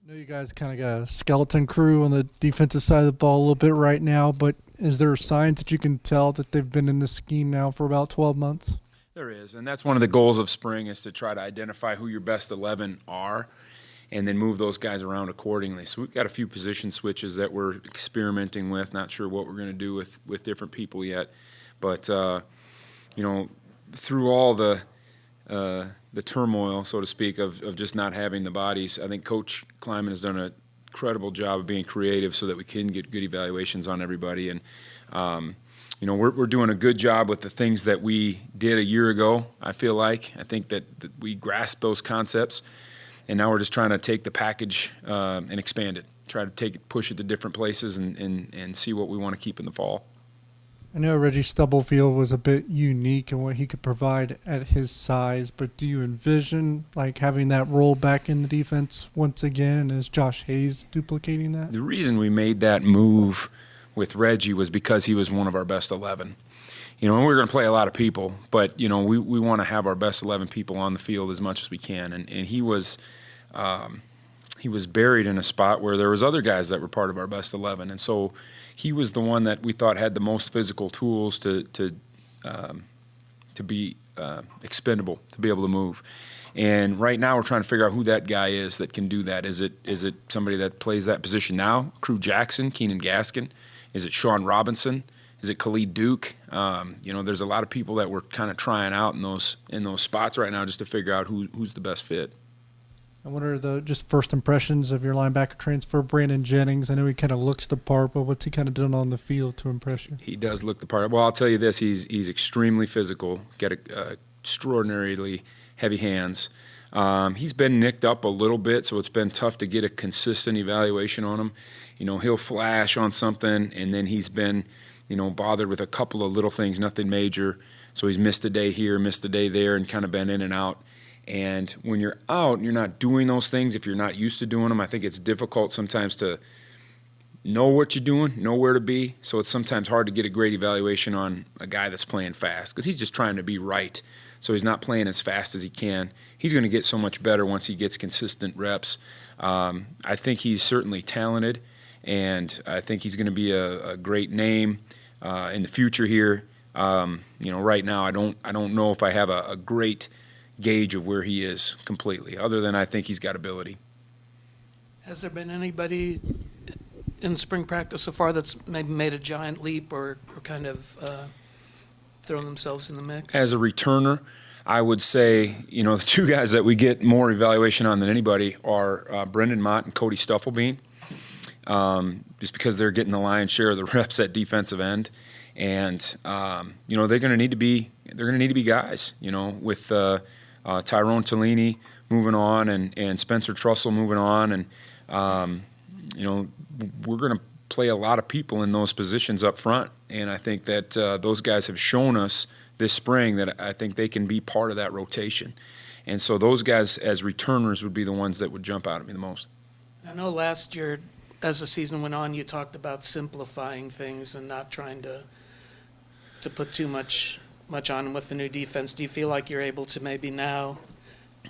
I know you guys kind of got a skeleton crew on the defensive side of the ball a little bit right now, but is there signs that you can tell that they've been in this scheme now for about 12 months? There is, and that's one of the goals of spring is to try to identify who your best 11 are and then move those guys around accordingly. So we've got a few position switches that we're experimenting with, not sure what we're going to do with different people yet. But, through all the turmoil, so to speak, of just not having the bodies, I think Coach Klanderman has done an incredible job of being creative so that we can get good evaluations on everybody. And, we're doing a good job with the things that we did a year ago, I feel like. I think that we grasped those concepts, and now we're just trying to take the package and expand it, try to push it to different places and see what we want to keep in the fall. I know Reggie Stubblefield was a bit unique in what he could provide at his size, but do you envision having that role back in the defense once again, and is Josh Hayes duplicating that? The reason we made that move with Reggie was because he was one of our best 11. And we're going to play a lot of people, but, we want to have our best 11 people on the field as much as we can. And he was buried in a spot where there was other guys that were part of our best 11. And so he was the one that we thought had the most physical tools to be expendable, to be able to move. And right now we're trying to figure out who that guy is that can do that. Is it somebody that plays that position now? Crew Jackson, Keenan Gaskin? Is it Sean Robinson? Is it Khalid Duke? There's a lot of people that we're kind of trying out in those spots right now just to figure out who's the best fit. And what are the just first impressions of your linebacker transfer, Brandon Jennings? I know he kind of looks the part, but what's he kind of done on the field to impress you? He does look the part. Well, I'll tell you this: he's extremely physical, got extraordinarily heavy hands. He's been nicked up a little bit, so it's been tough to get a consistent evaluation on him. He'll flash on something, and then he's been, bothered with a couple of little things, nothing major. So he's missed a day here, missed a day there, and kind of been in and out. And when you're out and you're not doing those things, if you're not used to doing them, I think it's difficult sometimes to know what you're doing, know where to be. So it's sometimes hard to get a great evaluation on a guy that's playing fast because he's just trying to be right. So he's not playing as fast as he can. He's going to get so much better once he gets consistent reps. I think he's certainly talented, and I think he's going to be a great name in the future here. Right now I don't know if I have a great gauge of where he is completely, other than I think he's got ability. Has there been anybody in spring practice so far that's maybe made a giant leap or kind of thrown themselves in the mix? As a returner, I would say, the two guys that we get more evaluation on than anybody are Brendan Mott and Cody Stufflebean, just because they're getting the lion's share of the reps at defensive end. And, they're going to need to be guys, with Tyrone Tellini moving on and Spencer Trussell moving on. And, we're going to play a lot of people in those positions up front. And I think that those guys have shown us this spring that I think they can be part of that rotation. And so those guys as returners would be the ones that would jump out at me the most. I know last year, as the season went on, you talked about simplifying things and not trying to put too much on with the new defense. Do you feel like you're able to maybe now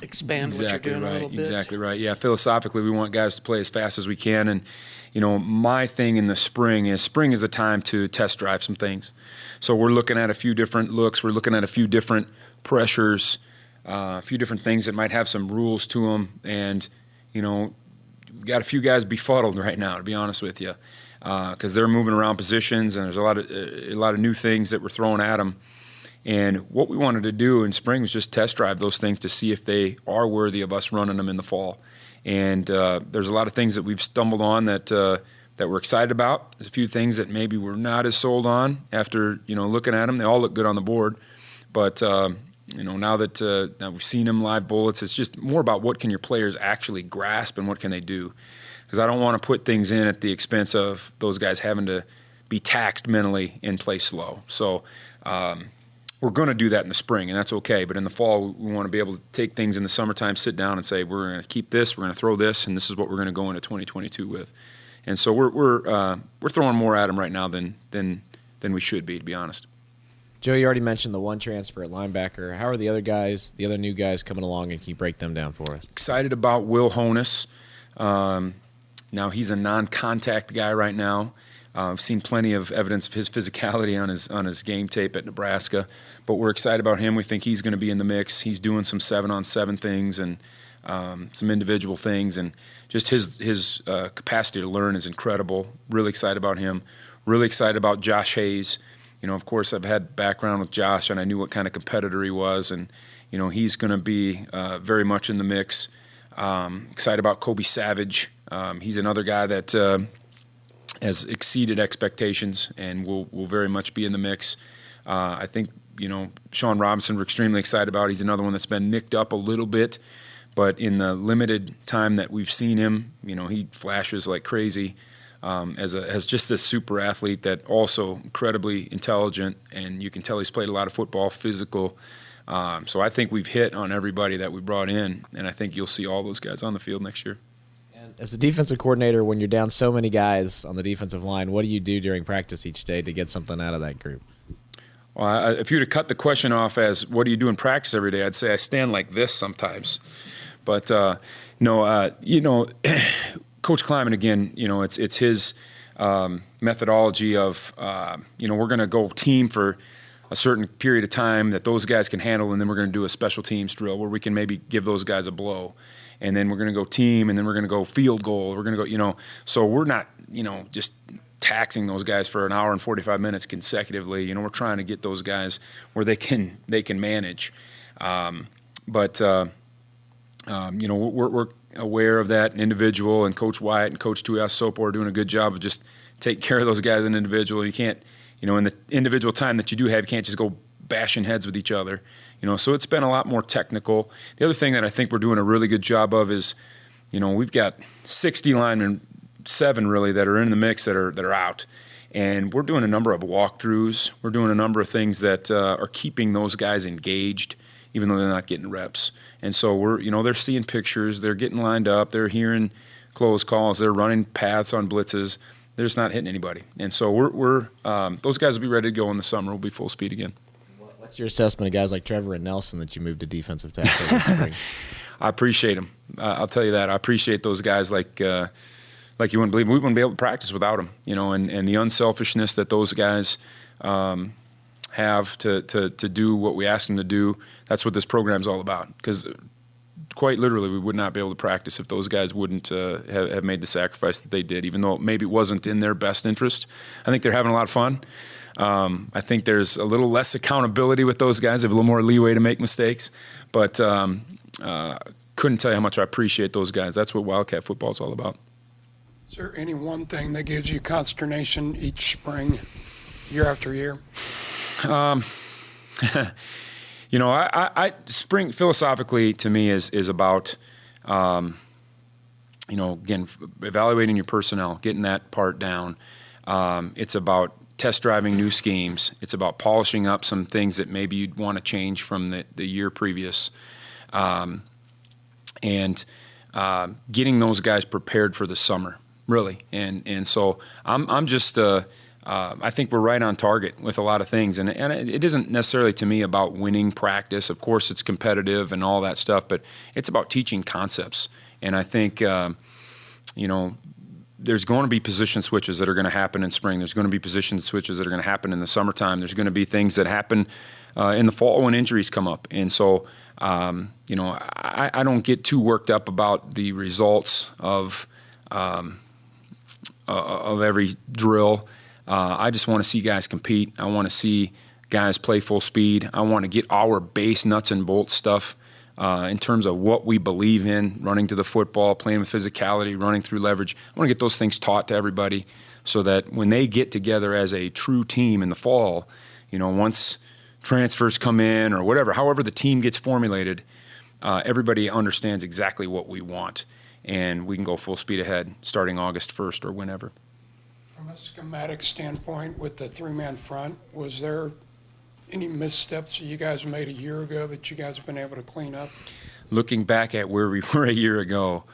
expand what you're doing a little bit? Exactly right. Yeah, philosophically, we want guys to play as fast as we can. And, my thing in the spring is a time to test drive some things. So we're looking at a few different looks. We're looking at a few different pressures, a few different things that might have some rules to them. And, we've got a few guys befuddled right now, to be honest with you, because they're moving around positions and there's a lot of new things that we're throwing at them. And what we wanted to do in spring was just test drive those things to see if they are worthy of us running them in the fall. And there's a lot of things that we've stumbled on that we're excited about. There's a few things that maybe we're not as sold on after looking at them. They all look good on the board, but now that we've seen them live bullets, it's just more about what can your players actually grasp and what can they do. Because I don't want to put things in at the expense of those guys having to be taxed mentally and play slow. So we're going to do that in the spring, and that's okay. But in the fall, we want to be able to take things in the summertime, sit down and say, we're going to keep this, we're going to throw this, and this is what we're going to go into 2022 with. And so we're throwing more at them right now than we should be, to be honest. Joe, you already mentioned the one transfer at linebacker. How are the other guys, the other new guys coming along, and can you break them down for us? Excited about Will Honus. Now he's a non-contact guy right now. I've seen plenty of evidence of his physicality on his game tape at Nebraska, but we're excited about him. We think he's going to be in the mix. He's doing some 7-on-7 things and some individual things, and just his capacity to learn is incredible. Really excited about him. Really excited about Josh Hayes. Of course, I've had background with Josh, and I knew what kind of competitor he was, and he's going to be very much in the mix. Excited about Kobe Savage. He's another guy that has exceeded expectations and will very much be in the mix. I think, Sean Robinson we're extremely excited about. He's another one that's been nicked up a little bit, but in the limited time that we've seen him, he flashes like crazy as just a super athlete that also incredibly intelligent, and you can tell he's played a lot of football, physical. So I think we've hit on everybody that we brought in, and I think you'll see all those guys on the field next year. As a defensive coordinator, when you're down so many guys on the defensive line, what do you do during practice each day to get something out of that group? Well, if you were to cut the question off as what do you do in practice every day, I'd say I stand like this sometimes. But no, Coach Kleiman, again, it's his methodology of we're going to go team for a certain period of time that those guys can handle, and then we're going to do a special teams drill where we can maybe give those guys a blow. And then we're going to go team, and then we're going to go field goal. We're going to go, so we're not, just taxing those guys for an hour and 45 minutes consecutively. We're trying to get those guys where they can manage. We're aware of that individual, and Coach Wyatt and Coach Tuiasosopo are doing a good job of just taking care of those guys as an individual. You can't, in the individual time that you do have, you can't just go bashing heads with each other. So it's been a lot more technical. The other thing that I think we're doing a really good job of is, we've got 60 linemen, 7 really, that are in the mix that are out. And we're doing a number of walkthroughs. We're doing a number of things that are keeping those guys engaged, even though they're not getting reps. And so they're seeing pictures, they're getting lined up, they're hearing close calls, they're running paths on blitzes. They're just not hitting anybody. And so we're those guys will be ready to go in the summer. We'll be full speed again. What's your assessment of guys like Trevor and Nelson that you moved to defensive tackle this spring? I appreciate them. I'll tell you that. I appreciate those guys like you wouldn't believe. We wouldn't be able to practice without them, and the unselfishness that those guys have to do what we ask them to do. That's what this program's all about. Because quite literally, we would not be able to practice if those guys wouldn't have made the sacrifice that they did, even though maybe it wasn't in their best interest. I think they're having a lot of fun. I think there's a little less accountability with those guys. They have a little more leeway to make mistakes. But couldn't tell you how much I appreciate those guys. That's what Wildcat football is all about. Is there any one thing that gives you consternation each spring, year after year? Spring philosophically to me is about, again, evaluating your personnel, getting that part down. It's about test driving new schemes. It's about polishing up some things that maybe you'd want to change from the year previous, and getting those guys prepared for the summer, really. And so I'm just I think we're right on target with a lot of things, and it isn't necessarily to me about winning practice. Of course, it's competitive and all that stuff, but it's about teaching concepts. And I think there's going to be position switches that are going to happen in spring. There's going to be position switches that are going to happen in the summertime. There's going to be things that happen in the fall when injuries come up. And so, I don't get too worked up about the results of every drill. I just want to see guys compete. I want to see guys play full speed. I want to get our base nuts and bolts stuff in terms of what we believe in, running to the football, playing with physicality, running through leverage. I want to get those things taught to everybody so that when they get together as a true team in the fall, once transfers come in or whatever, however the team gets formulated, everybody understands exactly what we want, and we can go full speed ahead starting August 1st or whenever. From a schematic standpoint with the 3-man front, was there any missteps that you guys made a year ago that you guys have been able to clean up? Looking back at where we were a year ago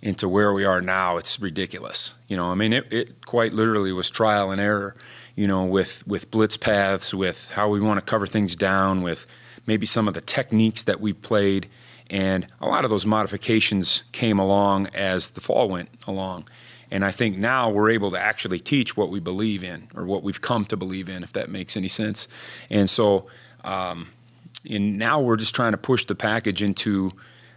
into where we are now, it's ridiculous. It quite literally was trial and error, with blitz paths, with how we want to cover things down, with maybe some of the techniques that we've played. And a lot of those modifications came along as the fall went along. And I think now we're able to actually teach what we believe in, or what we've come to believe in, if that makes any sense. And so, and now we're just trying to push the package into,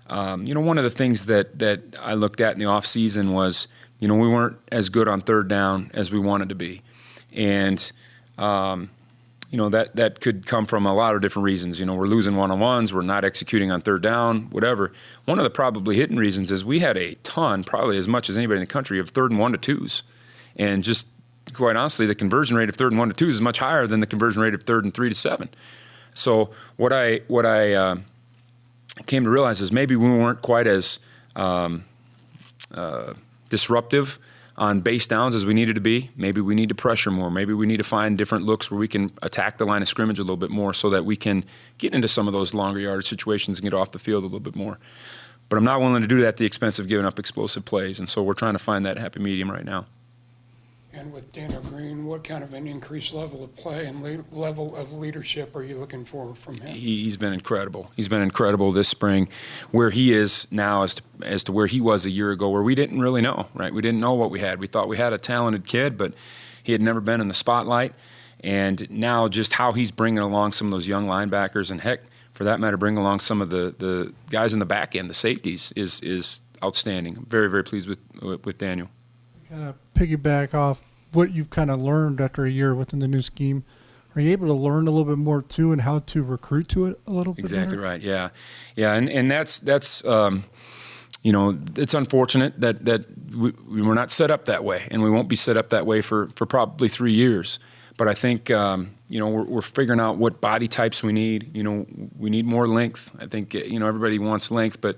one of the things that I looked at in the off season was, we weren't as good on third down as we wanted to be. And, that could come from a lot of different reasons. We're losing one-on-ones, we're not executing on third down, whatever. One of the probably hidden reasons is we had a ton, probably as much as anybody in the country, of 3rd and 1 to 2s. And just quite honestly, the conversion rate of 3rd and 1 to 2s is much higher than the conversion rate of 3rd and 3 to 7. So what I came to realize is maybe we weren't quite as disruptive on base downs as we needed to be. Maybe we need to pressure more. Maybe we need to find different looks where we can attack the line of scrimmage a little bit more so that we can get into some of those longer yardage situations and get off the field a little bit more. But I'm not willing to do that at the expense of giving up explosive plays, and so we're trying to find that happy medium right now. And with Daniel Green, what kind of an increased level of play and level of leadership are you looking for from him? He's been incredible. He's been incredible this spring. Where he is now as to where he was a year ago, where we didn't really know, right? We didn't know what we had. We thought we had a talented kid, but he had never been in the spotlight. And now just how he's bringing along some of those young linebackers, and heck, for that matter, bring along some of the guys in the back end, the safeties, is outstanding. I'm very, very pleased with Daniel. Kind of piggyback off what you've kind of learned after a year within the new scheme. Are you able to learn a little bit more too, and how to recruit to it a little bit Exactly better? right. Yeah, and that's it's unfortunate that we were not set up that way, and we won't be set up that way for probably 3 years. But I think we're figuring out what body types we need. We need more length. I think everybody wants length, but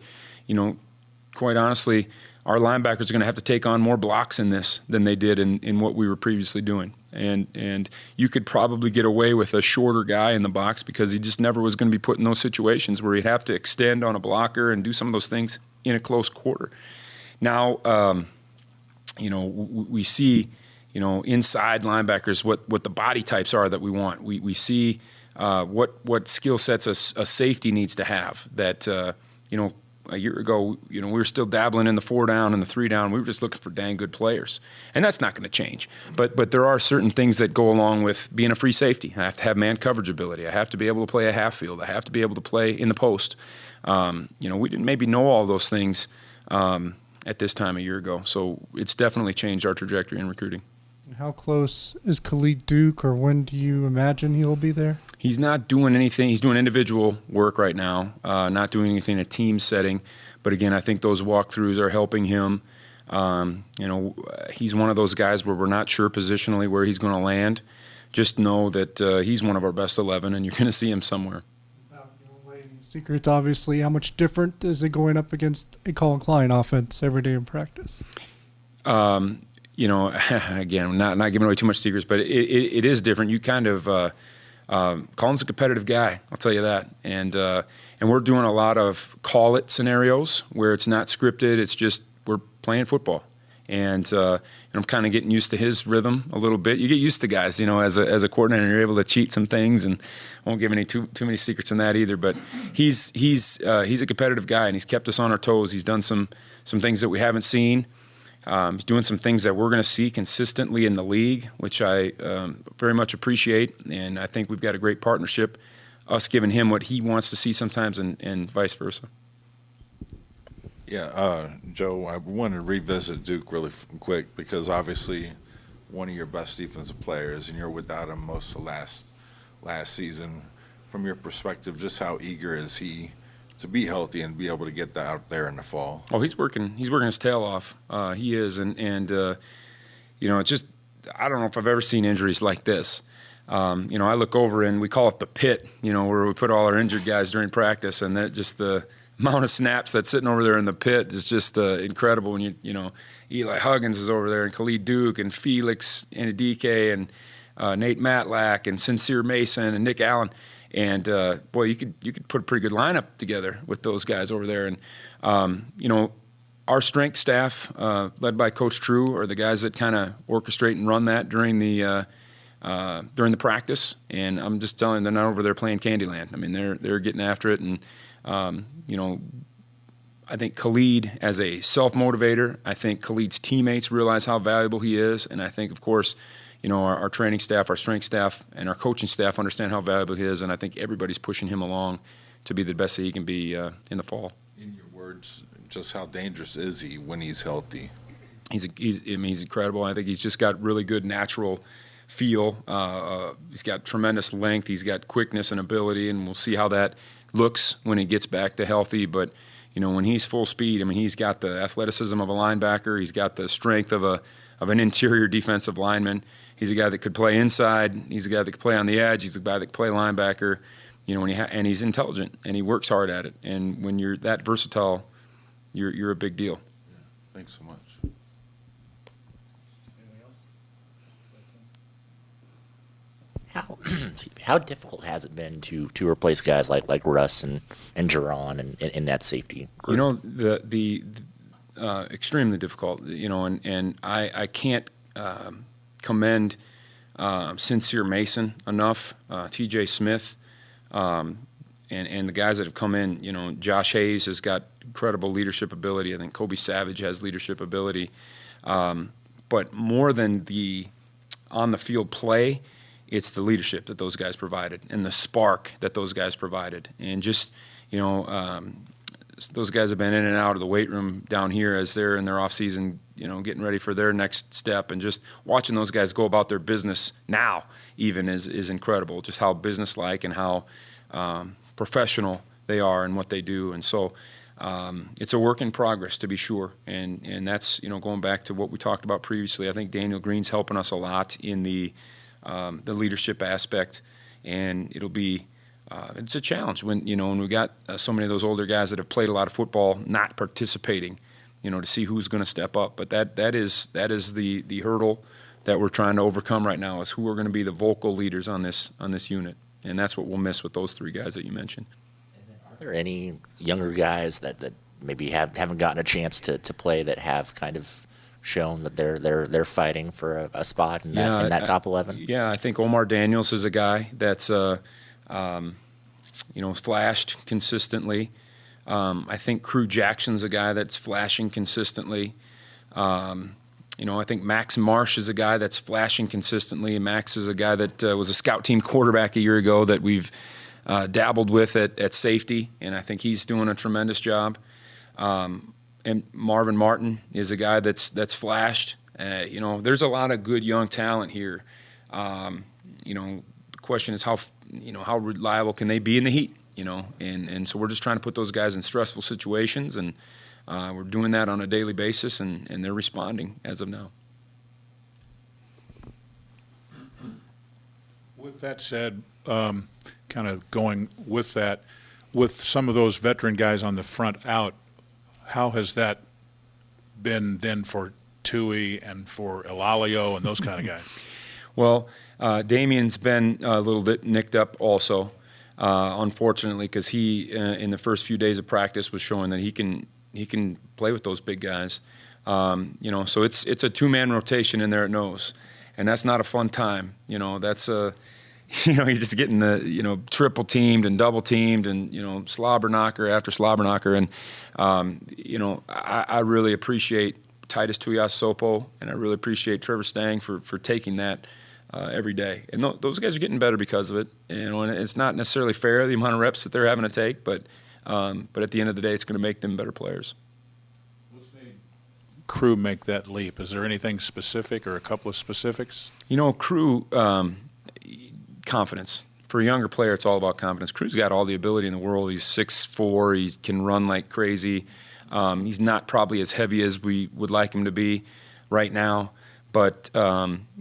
quite honestly, our linebackers are going to have to take on more blocks in this than they did in what we were previously doing. And you could probably get away with a shorter guy in the box because he just never was going to be put in those situations where he'd have to extend on a blocker and do some of those things in a close quarter. Now, we see, inside linebackers what the body types are that we want. We see what skill sets a safety needs to have that, a year ago, we were still dabbling in the 4 down and the 3 down. We were just looking for dang good players, and that's not going to change. But there are certain things that go along with being a free safety. I have to have man coverage ability. I have to be able to play a half field. I have to be able to play in the post. We didn't maybe know all those things at this time a year ago. So it's definitely changed our trajectory in recruiting. How close is Khalid Duke, or when do you imagine he'll be there? He's not doing anything. He's doing individual work right now, not doing anything in a team setting. But again, I think those walkthroughs are helping him. He's one of those guys where we're not sure positionally where he's going to land. Just know that he's one of our best 11, and you're going to see him somewhere. Secrets, obviously. How much different is it going up against a Colin Klein offense every day in practice? Again, not giving away too much secrets, but it is different. You kind of Colin's a competitive guy, I'll tell you that, and we're doing a lot of call it scenarios where it's not scripted. It's just we're playing football, and I'm kind of getting used to his rhythm a little bit. You get used to guys, as a coordinator, you're able to cheat some things, and I won't give any too many secrets in that either. But he's a competitive guy, and he's kept us on our toes. He's done some things that we haven't seen. He's doing some things that we're going to see consistently in the league, which I very much appreciate, and I think we've got a great partnership, us giving him what he wants to see sometimes and vice versa. Yeah, Joe, I wanted to revisit Duke really quick because obviously one of your best defensive players, and you're without him most of last season. From your perspective, just how eager is he to be healthy and be able to get that out there in the fall? Oh, he's working his tail off. He is, and it's just, I don't know if I've ever seen injuries like this. I look over and we call it the pit, where we put all our injured guys during practice, and that just the amount of snaps that's sitting over there in the pit is just incredible. When Eli Huggins is over there, and Khalid Duke, and Felix Anadike, and Nate Matlack, and Sincere Mason, and Nick Allen. And boy, you could put a pretty good lineup together with those guys over there. And our strength staff, led by Coach True, are the guys that kind of orchestrate and run that during the practice. And I'm just telling them, they're not over there playing Candyland. I mean, they're getting after it, and You know, I think Khalid as a self-motivator, I think Khalid's teammates realize how valuable he is, and I think, of course, you know, our training staff, our strength staff, and our coaching staff understand how valuable he is, and I think everybody's pushing him along to be the best that he can be in the fall. In your words, just how dangerous is he when he's healthy? He's incredible. I think he's just got really good natural feel. He's got tremendous length. He's got quickness and ability, and we'll see how that looks when he gets back to healthy. But, you know, when he's full speed, I mean, he's got the athleticism of a linebacker. He's got the strength of an interior defensive lineman. He's a guy that could play inside. He's a guy that could play on the edge. He's a guy that could play linebacker. You know, and he's intelligent, and he works hard at it. And when you're that versatile, you're a big deal. Yeah. Thanks so much. How difficult has it been to replace guys like Russ and Jerron and in that safety group? You know, the extremely difficult. You know, and I can't commend Sincere Mason enough, T.J. Smith, and the guys that have come in. You know, Josh Hayes has got incredible leadership ability. I think Kobe Savage has leadership ability, but more than the on the field play, it's the leadership that those guys provided and the spark that those guys provided. And just, you know, those guys have been in and out of the weight room down here as they're in their off season, you know, getting ready for their next step. And just watching those guys go about their business now even is incredible, just how businesslike and how professional they are in what they do. And so it's a work in progress, to be sure. And that's, you know, going back to what we talked about previously, I think Daniel Green's helping us a lot in the leadership aspect, and it'll be it's a challenge when we got so many of those older guys that have played a lot of football not participating, you know, to see who's going to step up. But that is the hurdle that we're trying to overcome right now, is who are going to be the vocal leaders on this unit, and that's what we'll miss with those three guys that you mentioned. Are there any younger guys that maybe haven't gotten a chance to play that have kind of shown that they're fighting for a spot in that top 11? Yeah, I think Omar Daniels is a guy that's flashed consistently. I think Crew Jackson's a guy that's flashing consistently. I think Max Marsh is a guy that's flashing consistently. And Max is a guy that was a scout team quarterback a year ago that we've dabbled with at safety, and I think he's doing a tremendous job. And Marvin Martin is a guy that's flashed. There's a lot of good young talent here. The question is how reliable can they be in the heat? And so we're just trying to put those guys in stressful situations, and we're doing that on a daily basis, and they're responding as of now. With that said, kind of going with that, with some of those veteran guys on the front out, how has that been then for Tui and for Elalio and those kind of guys? Well, Damien's been a little bit nicked up also, unfortunately, because he in the first few days of practice was showing that he can play with those big guys. So it's a two-man rotation in there at nose, and that's not a fun time. That's you're just getting the triple teamed and double teamed and slobber knocker after slobber knocker, and I really appreciate Titus Tuiasosopo, and I really appreciate Trevor Stang for taking that every day. And those guys are getting better because of it. And it's not necessarily fair, the amount of reps that they're having to take, but at the end of the day, it's going to make them better players. What's made Crew make that leap? Is there anything specific or a couple of specifics? Crew, confidence. For a younger player, it's all about confidence. Crew's got all the ability in the world. He's 6'4". He can run like crazy. He's not probably as heavy as we would like him to be right now, but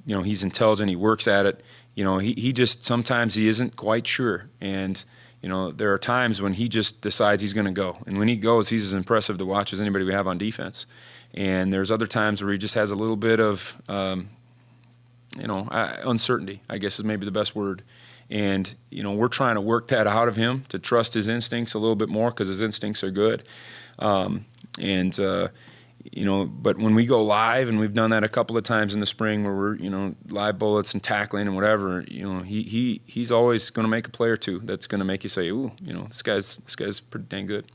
he's intelligent. He works at it. He just sometimes he isn't quite sure, and there are times when he just decides he's going to go, and when he goes, he's as impressive to watch as anybody we have on defense. And there's other times where he just has a little bit of uncertainty, I guess is maybe the best word. And, we're trying to work that out of him, to trust his instincts a little bit more, because his instincts are good. But when we go live, and we've done that a couple of times in the spring where we're, live bullets and tackling and whatever, he's always going to make a play or two that's going to make you say, ooh, this guy's pretty dang good.